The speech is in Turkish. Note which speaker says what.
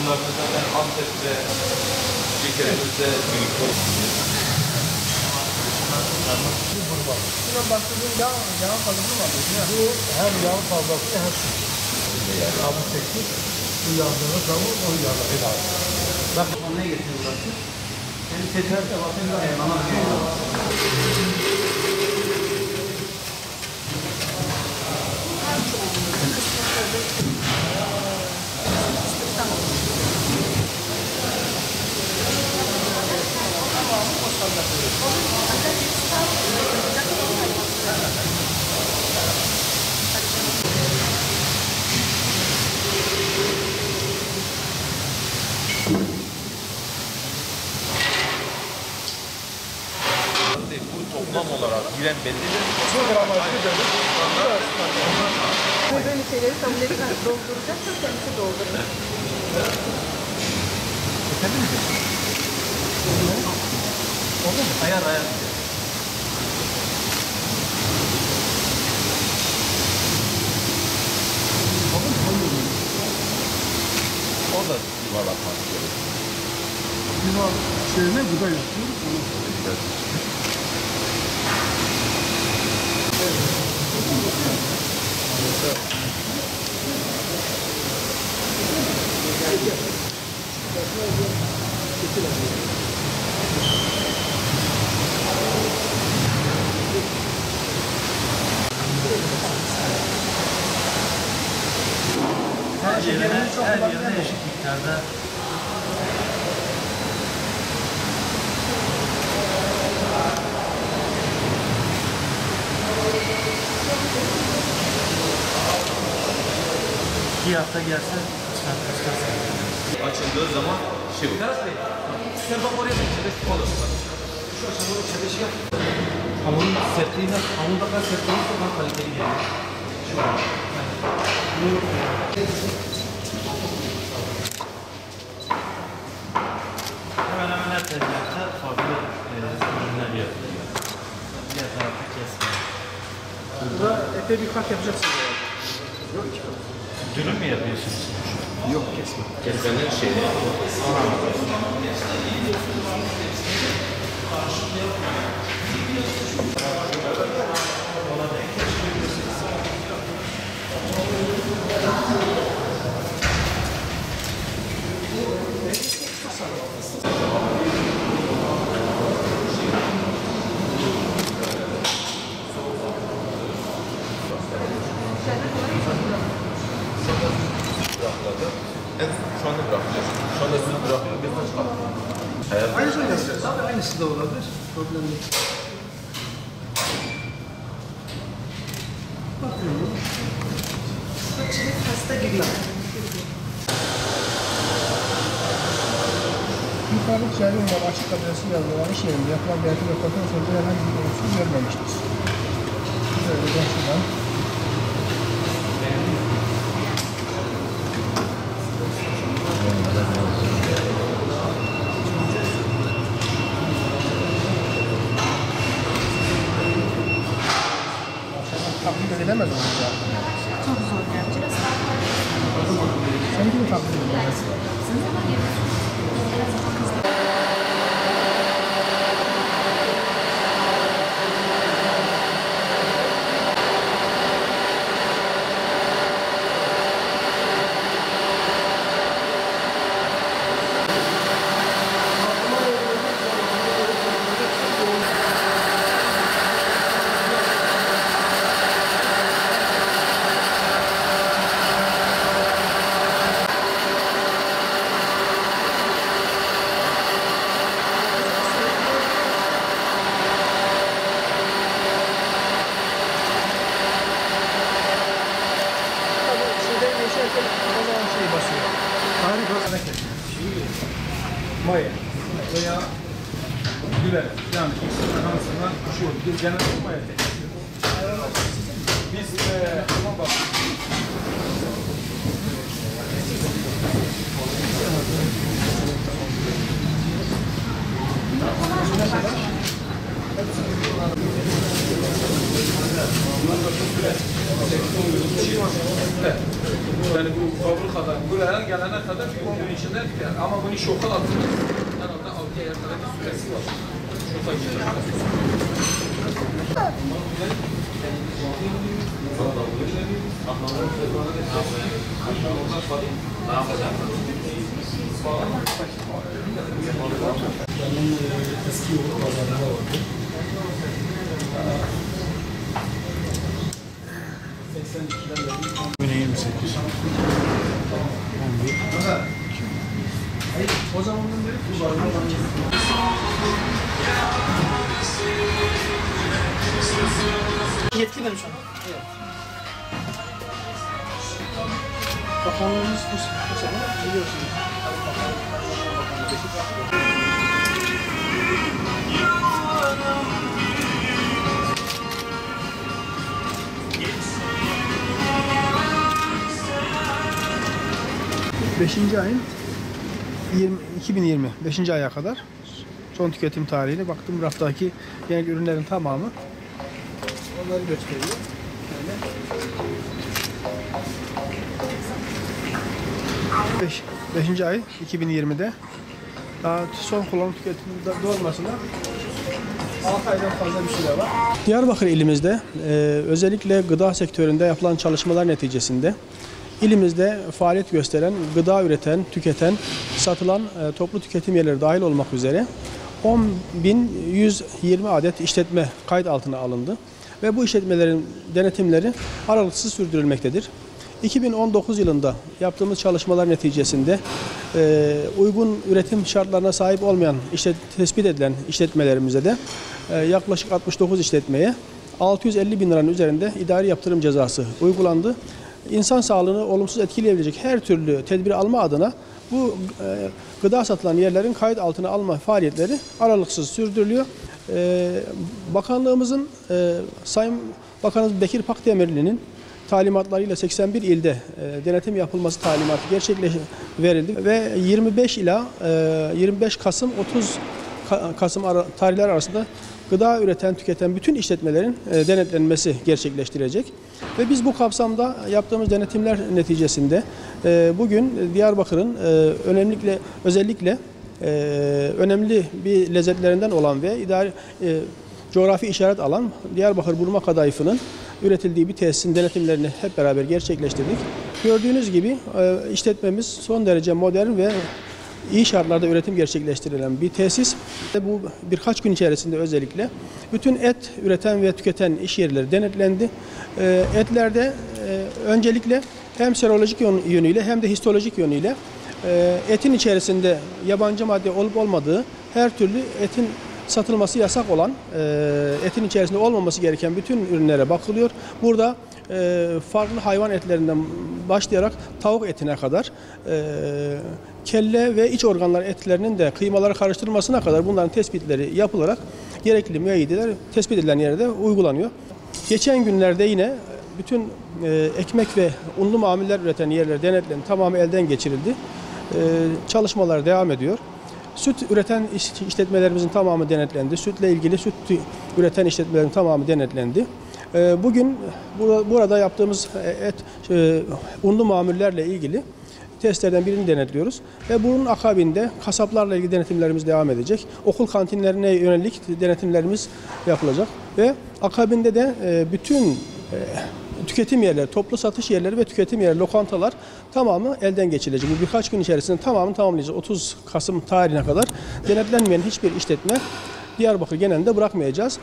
Speaker 1: Ürünlerimiz zaten Antep'te bir keremizde birlikte
Speaker 2: Şuna baktığında yağ fazlası var. Bu hem yağ fazlası hem su. Kabı çektik. Bu yağları kabı o yağları lazım.
Speaker 3: Bak ne getiriyor burası? Yani tekrar da bakın da
Speaker 1: bu toplam olarak giren bellidir.
Speaker 2: Bu gramajlı dedi.
Speaker 4: Böyle şeyleri kabul etmez. Dolduracaksa kendisi doldurur.
Speaker 2: Efendim mi? Oldu mu?
Speaker 3: ayar.
Speaker 1: O da yuvarlatmak gerekiyor.
Speaker 2: Yuvar şeyine gıda yapıyoruz.
Speaker 3: Her yerine eşit miktarda bir hafta gelse çıkartırsın.
Speaker 1: Açıldığı zaman şey olur.
Speaker 3: Berat Bey, sen bak oraya bir olur. Şu aşamalı çatışı yap. Hamurun sertliğine, hamurda kadar sertliğine daha kaliteli geliyor. Şu an. Hemen hemen her tezgahta farklı ürünler yapılıyor. Diğer tarafta kesme.
Speaker 2: Burada ete bir kat yapacaksınız herhalde. Yok ki.
Speaker 3: Dürüm mü yapıyorsunuz?
Speaker 2: Yok kesme.
Speaker 1: Kesmenin şeyi. Şu anda bırakacağız. Şu anda siz bırakıyor, biz de çıkartıyoruz.
Speaker 2: Aynısını yazacağız. Tabii aynısı da olabilir. Problem yok. Bakıyorum.
Speaker 4: Çilek pasta gibi.
Speaker 2: Yukarıda çayın var, açık adresi yazıyor. İş yerinde yapılan bir ve kontrol sonucu herhangi bir olumsuz vermemiştir. Böyle de şuradan. Taklit edilemez onu ya.
Speaker 4: Çok zor yani.
Speaker 2: Sen gibi taklit edilemez. Maya veya biber yani ikisinin arasından şu genel maya tekniği. Biz tamam bak. Yani bu fabrikada
Speaker 1: buraya gelene kadar bir 10 gün içinde biter. Ama bunu şoka atılır. Herhalde 6 aya kadar bir süresi var. Şoka girer.
Speaker 2: Benim eski yolu pazarında vardı. 82'den beri 28. 11. O zamandan beri bu var.
Speaker 5: Yetki benim şu an. Evet. Bakanlığımız bu sene biliyorsunuz.
Speaker 6: Beşinci ayın 2020 5. aya kadar son tüketim tarihine baktım, raftaki genel ürünlerin tamamı onları gösteriyor. Yani 5. ay 2020'de daha son kullanım tüketiminde dolmasına 6 aydan fazla bir süre var. Diyarbakır ilimizde özellikle gıda sektöründe yapılan çalışmalar neticesinde İlimizde faaliyet gösteren, gıda üreten, tüketen, satılan toplu tüketim yerleri dahil olmak üzere 10.120 adet işletme kayıt altına alındı ve bu işletmelerin denetimleri aralıksız sürdürülmektedir. 2019 yılında yaptığımız çalışmalar neticesinde uygun üretim şartlarına sahip olmayan tespit edilen işletmelerimize de yaklaşık 69 işletmeye 650 bin liranın üzerinde idari yaptırım cezası uygulandı. İnsan sağlığını olumsuz etkileyebilecek her türlü tedbiri alma adına bu gıda satılan yerlerin kayıt altına alma faaliyetleri aralıksız sürdürülüyor. Bakanlığımızın Sayın Bakanımız Bekir Pakdemirli'nin talimatlarıyla 81 ilde denetim yapılması talimatı verildi ve 25 Kasım 30 Kasım tarihler arasında gıda üreten, tüketen bütün işletmelerin denetlenmesi gerçekleştirecek. Ve biz bu kapsamda yaptığımız denetimler neticesinde bugün Diyarbakır'ın özellikle önemli bir lezzetlerinden olan ve coğrafi işaret alan Diyarbakır Burma Kadayıfı'nın üretildiği bir tesisin denetimlerini hep beraber gerçekleştirdik. Gördüğünüz gibi işletmemiz son derece modern ve iyi şartlarda üretim gerçekleştirilen bir tesis. Bu birkaç gün içerisinde özellikle bütün et üreten ve tüketen iş yerleri denetlendi. Etlerde öncelikle hem serolojik yönüyle hem de histolojik yönüyle etin içerisinde yabancı madde olup olmadığı, her türlü etin satılması yasak olan, etin içerisinde olmaması gereken bütün ürünlere bakılıyor. Burada farklı hayvan etlerinden başlayarak tavuk etine kadar kelle ve iç organlar etlerinin de kıymalara karıştırılmasına kadar bunların tespitleri yapılarak gerekli müeyyideler tespit edilen yerde uygulanıyor. Geçen günlerde yine bütün ekmek ve unlu mamuller üreten yerler denetlendi, tamamı elden geçirildi. Çalışmalar devam ediyor. Süt üreten işletmelerimizin tamamı denetlendi. Sütle ilgili süt üreten işletmelerin tamamı denetlendi. Bugün burada yaptığımız unlu mamullerle ilgili testlerden birini denetliyoruz ve bunun akabinde kasaplarla ilgili denetimlerimiz devam edecek. Okul kantinlerine yönelik denetimlerimiz yapılacak ve akabinde de bütün tüketim yerleri, toplu satış yerleri ve tüketim yerleri, lokantalar tamamı elden geçirilecek. Bu birkaç gün içerisinde tamamını tamamlayacağız. 30 Kasım tarihine kadar denetlenmeyen hiçbir işletme Diyarbakır genelinde bırakmayacağız.